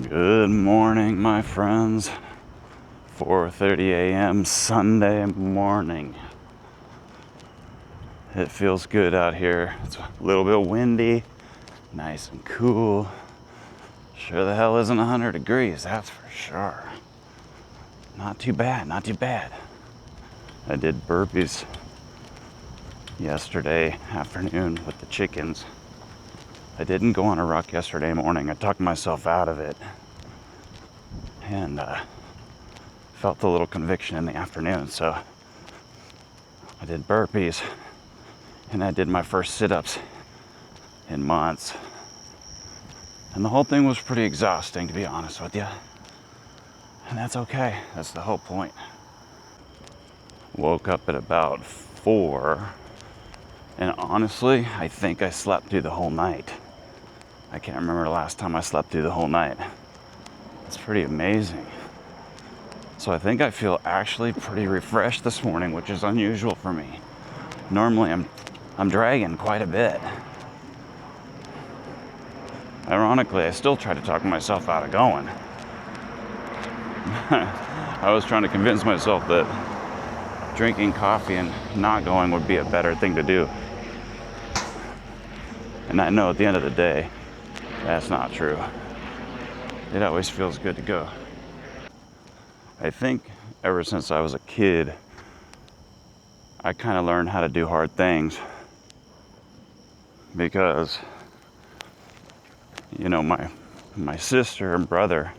Good morning, my friends. 4:30 a.m. Sunday morning. It feels good out here. It's a little bit windy, nice and cool. Sure the hell isn't 100 degrees, that's for sure. Not too bad, not too bad. I did burpees yesterday afternoon with the chickens. I didn't go on a ruck yesterday morning. I talked myself out of it. And felt a little conviction in the afternoon, so I did burpees and I did my first sit-ups in months. And the whole thing was pretty exhausting, to be honest with you. And that's okay, that's the whole point. Woke up at about 4, and honestly, I think I slept through the whole night. I can't remember the last time I slept through the whole night. It's pretty amazing. So I think I feel actually pretty refreshed this morning, which is unusual for me. Normally I'm dragging quite a bit. Ironically, I still try to talk myself out of going. I was trying to convince myself that drinking coffee and not going would be a better thing to do. And I know at the end of the day, that's not true. It always feels good to go. I think ever since I was a kid, I kind of learned how to do hard things because, you know, my sister and brother,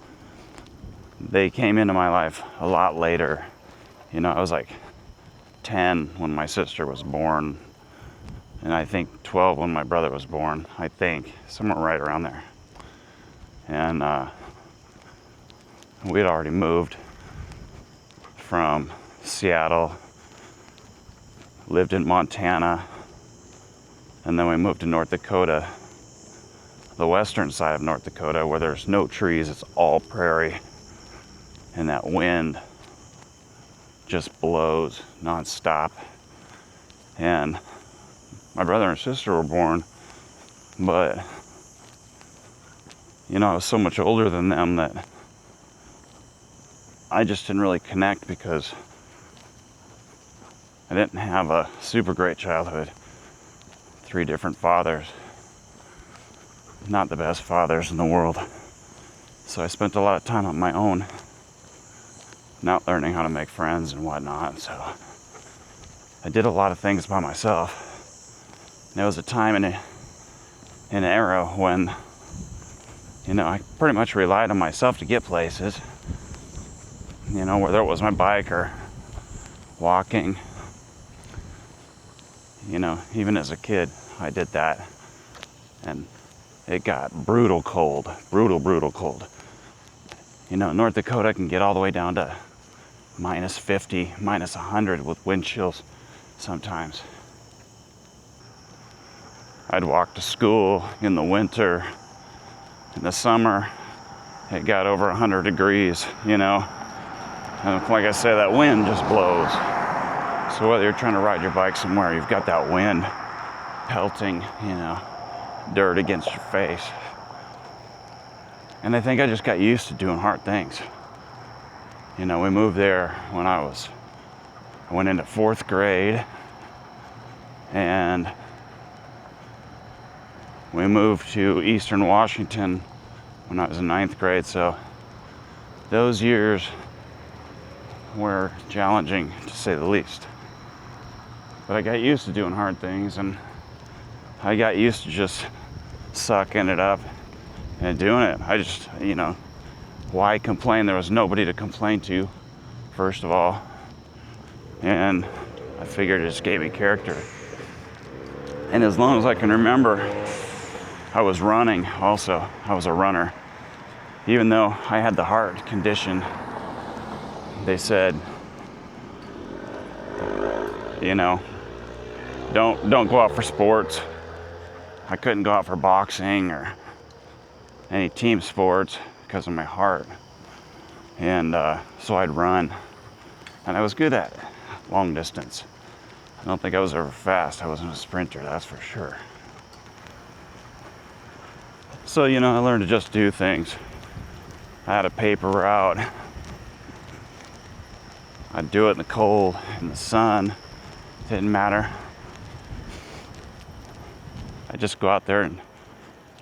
they came into my life a lot later. You know, I was like 10 when my sister was born, and I think 12 when my brother was born, I think, somewhere right around there. And we had already moved from Seattle, lived in Montana, and then we moved to North Dakota, the western side of North Dakota, where there's no trees, it's all prairie, and that wind just blows nonstop. And my brother and sister were born, but you know, I was so much older than them that I just didn't really connect because I didn't have a super great childhood. 3 different fathers. Not the best fathers in the world. So I spent a lot of time on my own, not learning how to make friends and whatnot. So I did a lot of things by myself. And there was a time in an era when, you know, I pretty much relied on myself to get places. You know, whether it was my bike or walking. You know, even as a kid, I did that. And it got brutal cold. Brutal cold. You know, North Dakota can get all the way down to minus 50, minus 100 with wind chills sometimes. I'd walk to school in the winter. In the summer, it got over 100 degrees, you know. And like I say, that wind just blows. So whether you're trying to ride your bike somewhere, you've got that wind pelting, you know, dirt against your face. And I think I just got used to doing hard things. You know, we moved there when I went into 4th grade, and we moved to Eastern Washington when I was in 9th grade. So those years were challenging, to say the least. But I got used to doing hard things, and I got used to just sucking it up and doing it. I just, you know, why complain? There was nobody to complain to, first of all. And I figured it just gave me character. And as long as I can remember, I was running also. I was a runner. Even though I had the heart condition, they said, you know, don't go out for sports. I couldn't go out for boxing or any team sports because of my heart. And so I'd run. And I was good at it, long distance. I don't think I was ever fast. I wasn't a sprinter, that's for sure. So, you know, I learned to just do things. I had a paper route. I'd do it in the cold, in the sun. Didn't matter. I'd just go out there and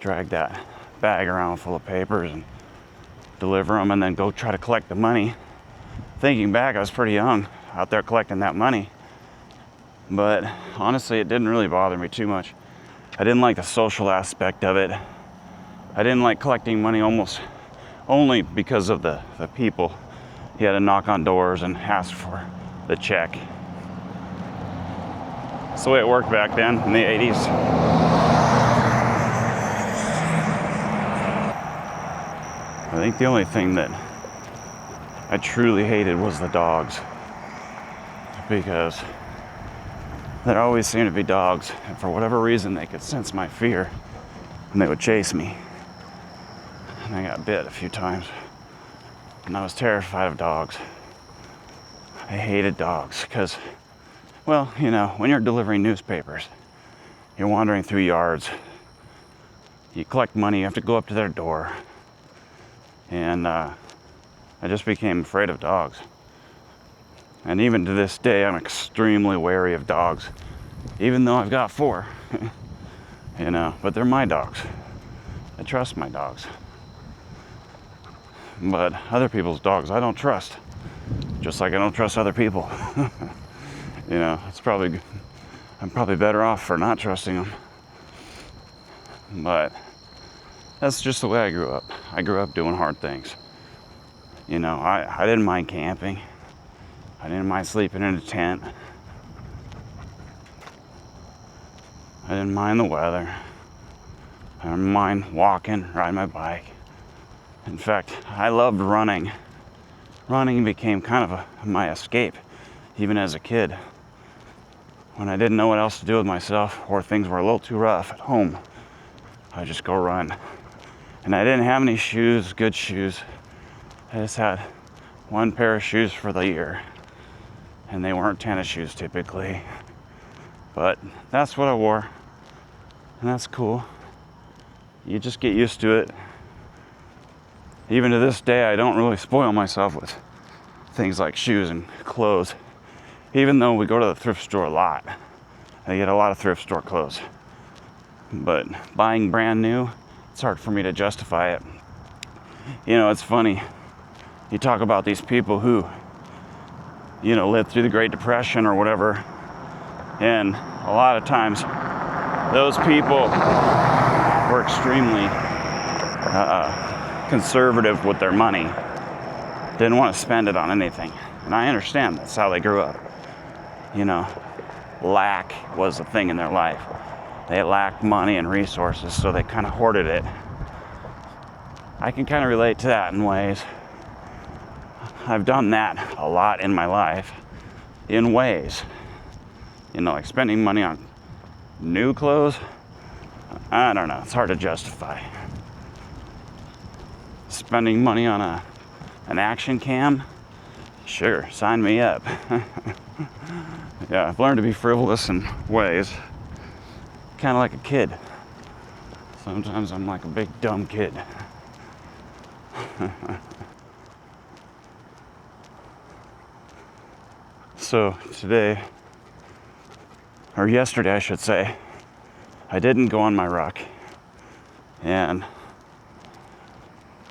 drag that bag around full of papers and deliver them, and then go try to collect the money. Thinking back, I was pretty young out there collecting that money. But honestly, it didn't really bother me too much. I didn't like the social aspect of it. I didn't like collecting money almost only because of the people. You had to knock on doors and ask for the check. That's the way it worked back then in the 80s. I think the only thing that I truly hated was the dogs, because there always seemed to be dogs, and for whatever reason they could sense my fear and they would chase me. And I got bit a few times, and I was terrified of dogs. I hated dogs because, well, you know, when you're delivering newspapers, you're wandering through yards, you collect money, you have to go up to their door, and I just became afraid of dogs. And even to this day, I'm extremely wary of dogs, even though I've got 4, you know, but they're my dogs. I trust my dogs. But other people's dogs, I don't trust, just like I don't trust other people. You know, I'm probably better off for not trusting them. But that's just the way I grew up. I grew up doing hard things. You know, I didn't mind camping. I didn't mind sleeping in a tent. I didn't mind the weather. I didn't mind walking, riding my bike. In fact, I loved running. Running became kind of my escape, even as a kid. When I didn't know what else to do with myself, or things were a little too rough at home, I'd just go run. And I didn't have any shoes, good shoes. I just had one pair of shoes for the year. And they weren't tennis shoes typically. But that's what I wore. And that's cool. You just get used to it. Even to this day, I don't really spoil myself with things like shoes and clothes. Even though we go to the thrift store a lot. I get a lot of thrift store clothes. But buying brand new, it's hard for me to justify it. You know, it's funny. You talk about these people who, you know, lived through the Great Depression or whatever. And a lot of times, those people were extremely conservative with their money. Didn't want to spend it on anything. And I understand that's how they grew up. You know, lack was a thing in their life. They lacked money and resources, so they kind of hoarded it. I can kind of relate to that in ways. I've done that a lot in my life, in ways. You know, like spending money on new clothes, I don't know, it's hard to justify. Spending money on an action cam, sure, sign me up. Yeah, I've learned to be frivolous in ways, kind of like a kid. Sometimes I'm like a big dumb kid. So today, or yesterday I should say, I didn't go on my ruck. And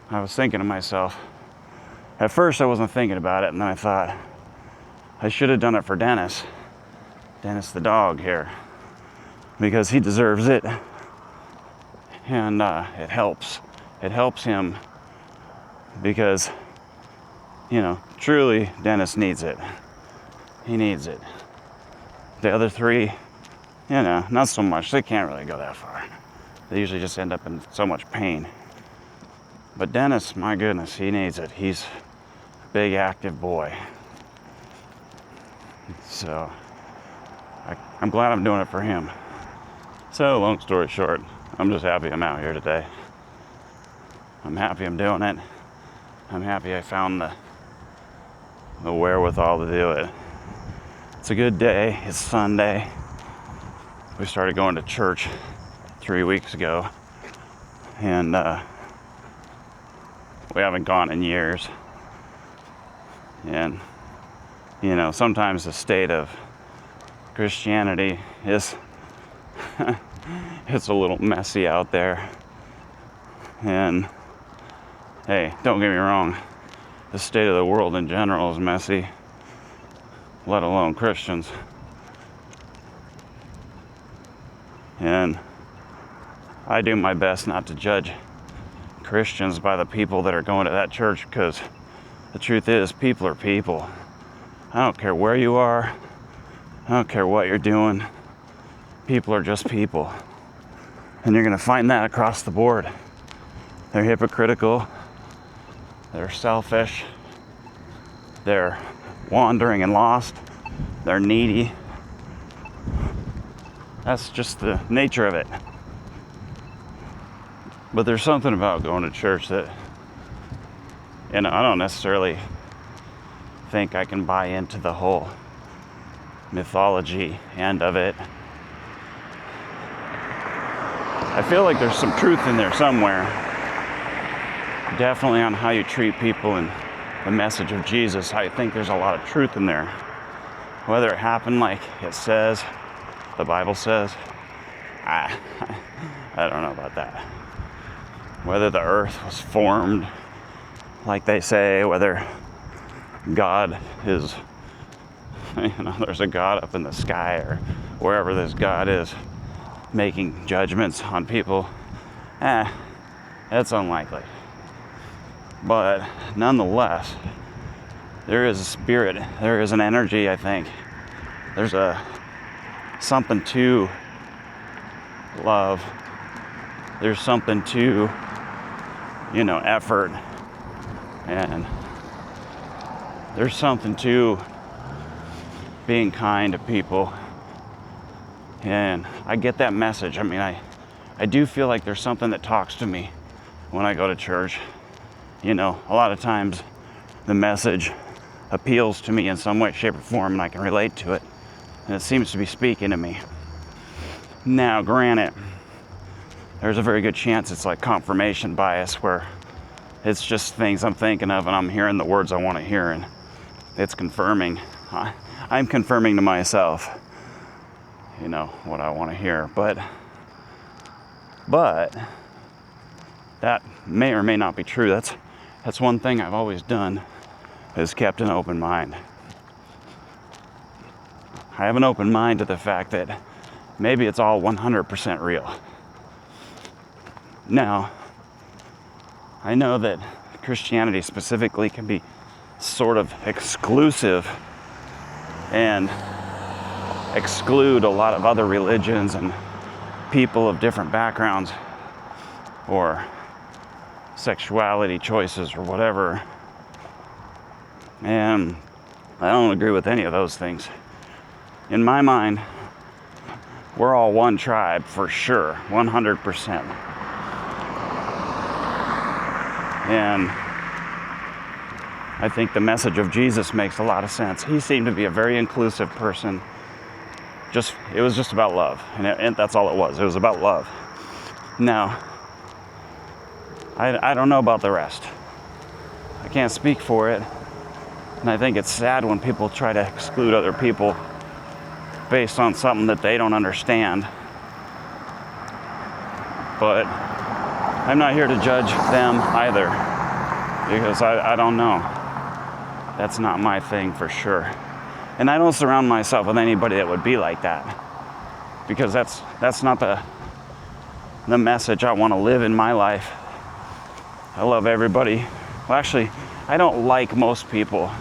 I was thinking to myself, at first I wasn't thinking about it, and then I thought, I should have done it for Dennis. Dennis the dog here. Because he deserves it. And it helps. It helps him because, you know, truly Dennis needs it. He needs it. The other 3, you know, not so much. They can't really go that far. They usually just end up in so much pain. But Dennis, my goodness, he needs it. He's a big, active boy. So, I'm glad I'm doing it for him. So, long story short, I'm just happy I'm out here today. I'm happy I'm doing it. I'm happy I found the wherewithal to do it. It's a good day. It's Sunday. We started going to church 3 weeks ago. And we haven't gone in years. And, you know, sometimes the state of Christianity is, it's a little messy out there. And, hey, don't get me wrong, the state of the world in general is messy, let alone Christians. And I do my best not to judge Christians by the people that are going to that church, because the truth is, people are people. I don't care where you are. I don't care what you're doing. People are just people. And you're going to find that across the board. They're hypocritical. They're selfish. They're wandering and lost. They're needy. That's just the nature of it. But there's something about going to church that, you know, I don't necessarily think I can buy into the whole mythology end of it. I feel like there's some truth in there somewhere. Definitely on how you treat people and the message of Jesus. I think there's a lot of truth in there. Whether it happened like it says, the Bible says, I don't know about that. Whether the earth was formed like they say, whether God is, you know, there's a God up in the sky or wherever this God is making judgments on people, that's unlikely. But nonetheless, there is a spirit, there is an energy, I think. There's something to love. There's something to, you know, effort. And there's something to being kind to people. And I get that message. I mean, I do feel like there's something that talks to me when I go to church. You know, a lot of times the message appeals to me in some way, shape, or form, and I can relate to it. And it seems to be speaking to me. Now, granted, there's a very good chance it's like confirmation bias, where it's just things I'm thinking of and I'm hearing the words I want to hear, and it's confirming. I'm confirming to myself, you know, what I want to hear. But that may or may not be true. That's one thing I've always done, is kept an open mind. I have an open mind to the fact that maybe it's all 100% real. Now, I know that Christianity specifically can be sort of exclusive and exclude a lot of other religions and people of different backgrounds or sexuality choices or whatever. And I don't agree with any of those things. In my mind, we're all one tribe for sure, 100%. And I think the message of Jesus makes a lot of sense. He seemed to be a very inclusive person. It was just about love, and that's all it was. It was about love. Now, I don't know about the rest. I can't speak for it, and I think it's sad when people try to exclude other people based on something that they don't understand. But I'm not here to judge them either, because I don't know. That's not my thing for sure. And I don't surround myself with anybody that would be like that, because that's not the message I want to live in my life. I love everybody. Well, actually, I don't like most people,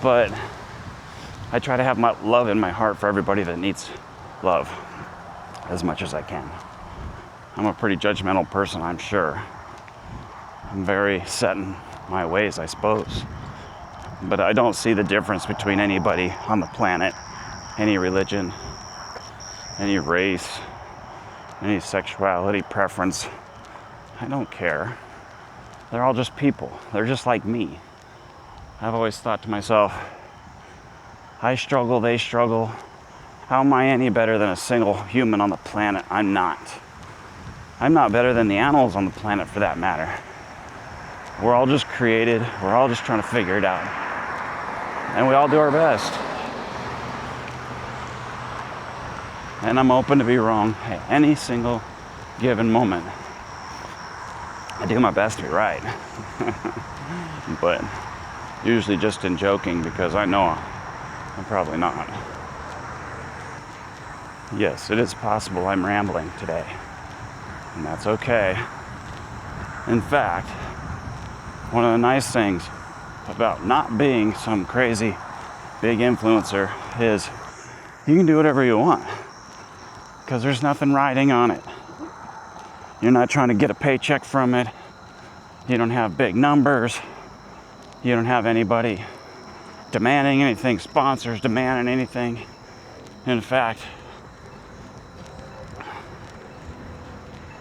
but I try to have my love in my heart for everybody that needs love as much as I can. I'm a pretty judgmental person, I'm sure. I'm very set in my ways, I suppose. But I don't see the difference between anybody on the planet, any religion, any race, any sexuality, preference. I don't care. They're all just people. They're just like me. I've always thought to myself, I struggle, they struggle. How am I any better than a single human on the planet? I'm not. I'm not better than the animals on the planet, for that matter. We're all just created. We're all just trying to figure it out. And we all do our best. And I'm open to be wrong at any single given moment. I do my best to be right. But usually just in joking, because I know I'm probably not. Yes, it is possible I'm rambling today. And that's okay. In fact, one of the nice things about not being some crazy big influencer is you can do whatever you want, because there's nothing riding on it. You're not trying to get a paycheck from it. You don't have big numbers. You don't have anybody demanding anything, sponsors demanding anything. In fact,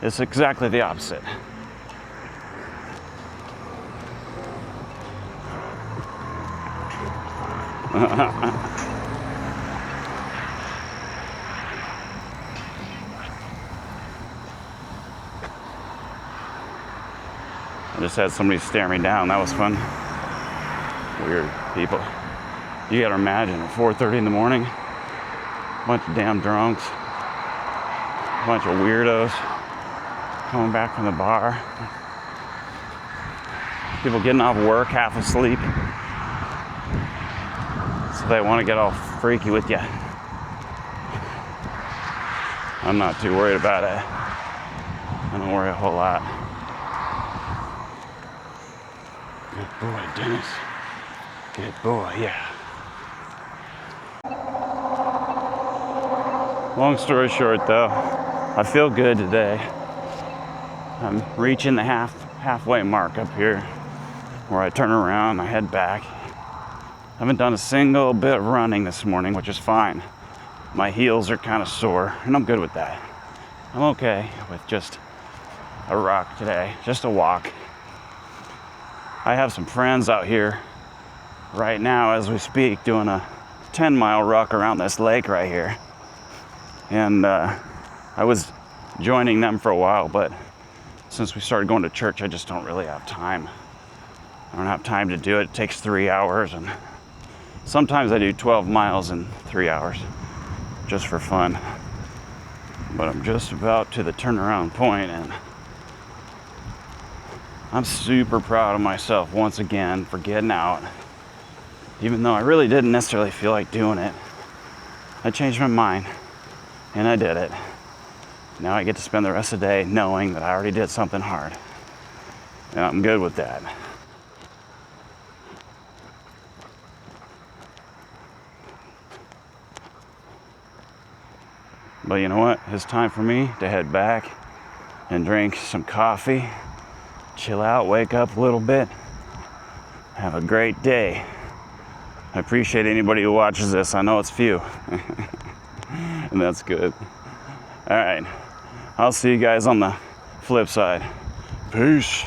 it's exactly the opposite. I just had somebody stare me down. That was fun. Weird people. You gotta imagine at 4:30 in the morning, a bunch of damn drunks, a bunch of weirdos coming back from the bar, people getting off work half asleep, so they want to get all freaky with you. I'm not too worried about it. I don't worry a whole lot. Good boy, Dennis. Good boy, yeah. Long story short, though, I feel good today. I'm reaching the halfway mark up here, where I turn around, I head back. I haven't done a single bit of running this morning, which is fine. My heels are kind of sore, and I'm good with that. I'm okay with just a ruck today, just a walk. I have some friends out here right now as we speak doing a 10-mile ruck around this lake right here. And I was joining them for a while, but since we started going to church, I just don't really have time. I don't have time to do it. It takes 3 hours, and sometimes I do 12 miles in 3 hours just for fun. But I'm just about to the turnaround point, and I'm super proud of myself once again for getting out. Even though I really didn't necessarily feel like doing it, I changed my mind, and I did it. Now I get to spend the rest of the day knowing that I already did something hard. And I'm good with that. But you know what? It's time for me to head back and drink some coffee, chill out, wake up a little bit, have a great day. I appreciate anybody who watches this. I know it's few. And that's good. All right. I'll see you guys on the flip side. Peace.